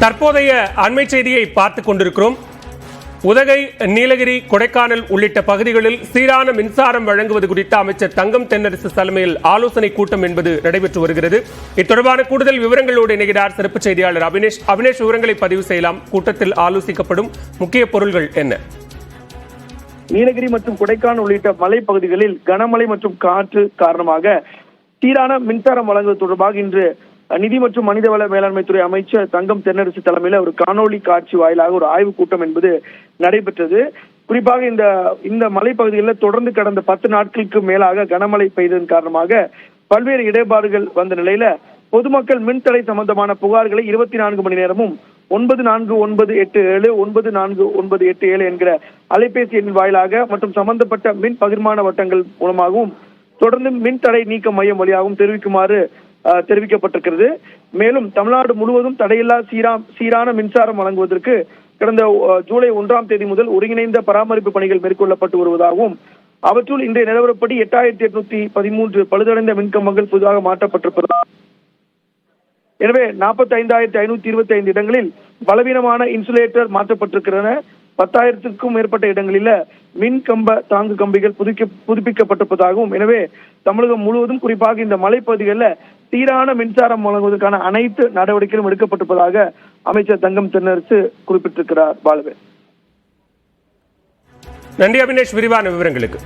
தற்போதைய அண்மை செய்தியை பார்த்துக் கொண்டிருக்கிறோம். உதகை, நீலகிரி, கொடைக்கானல் உள்ளிட்ட பகுதிகளில் சீரான மின்சாரம் வழங்குவது குறித்து அமைச்சர் தங்கம் தென்னரசு தலைமையில் ஆலோசனை கூட்டம் என்பது நடைபெற்று வருகிறது. இத்தொடர்பான கூடுதல் விவரங்களோடு இணைகிறார் சிறப்பு செய்தியாளர் அபினேஷ். விவரங்களை பதிவு செய்யலாம். கூட்டத்தில் ஆலோசிக்கப்படும் முக்கிய பொருள்கள் என்ன? நீலகிரி மற்றும் கொடைக்கானல் உள்ளிட்ட மலைப்பகுதிகளில் கனமழை மற்றும் காற்று காரணமாக சீரான மின்சாரம் வழங்குவது தொடர்பாக இன்று நிதி மற்றும் மனிதவள மேலாண்மைத்துறை அமைச்சர் தங்கம் தென்னரசு தலைமையில் ஒரு காணொலி காட்சி வாயிலாக ஒரு ஆய்வுக் கூட்டம் என்பது நடைபெற்றது. குறிப்பாக இந்த மலைப்பகுதிகளில் தொடர்ந்து கடந்த 10 நாட்களுக்கு மேலாக கனமழை பெய்ததன் காரணமாக பல்வேறு இடர்பாடுகள் வந்த நிலையில பொதுமக்கள் மின்தடை சம்பந்தமான புகார்களை 24 மணி நேரமும் 9497 9497 என்கிற அலைபேசி எண் வாயிலாக மற்றும் சம்பந்தப்பட்ட மின் பகிர்மான வட்டங்கள் மூலமாகவும் தொடர்ந்து மின்தடை நீக்க மையம் வழியாகவும் தெரிவிக்குமாறு தெரிவிக்கப்பட்டிருக்கிறது. மேலும் தமிழ்நாடு முழுவதும் தடையில்லா சீரான மின்சாரம் வழங்குவதற்கு கடந்த ஜூலை 1ஆம் தேதி முதல் ஒருங்கிணைந்த பராமரிப்பு பணிகள் மேற்கொள்ளப்பட்டு வருவதாகவும் அவற்றுள் இன்றைய நிலவரப்படி 8813 பழுதடைந்த மின்கம்பங்கள் புதிதாக மாற்றப்பட்டிருப்பதாகவும், எனவே 45,525 இடங்களில் பலவீனமான இன்சுலேட்டர் மாற்றப்பட்டிருக்கின்றன. 10,000க்கும் மேற்பட்ட இடங்களில் மின் கம்ப தாங்கு கம்பிகள் புதுப்பிக்கப்பட்டிருப்பதாகவும், எனவே தமிழகம் முழுவதும் குறிப்பாக இந்த மலைப்பகுதிகளில் சீரான மின்சாரம் வழங்குவதற்கான அனைத்து நடவடிக்கைகளும் எடுக்கப்பட்டிருப்பதாக அமைச்சர் தங்கம் தென்னரசு குறிப்பிட்டிருக்கிறார். பாலவே, நன்றி அபினேஷ், விரிவான விவரங்களுக்கு.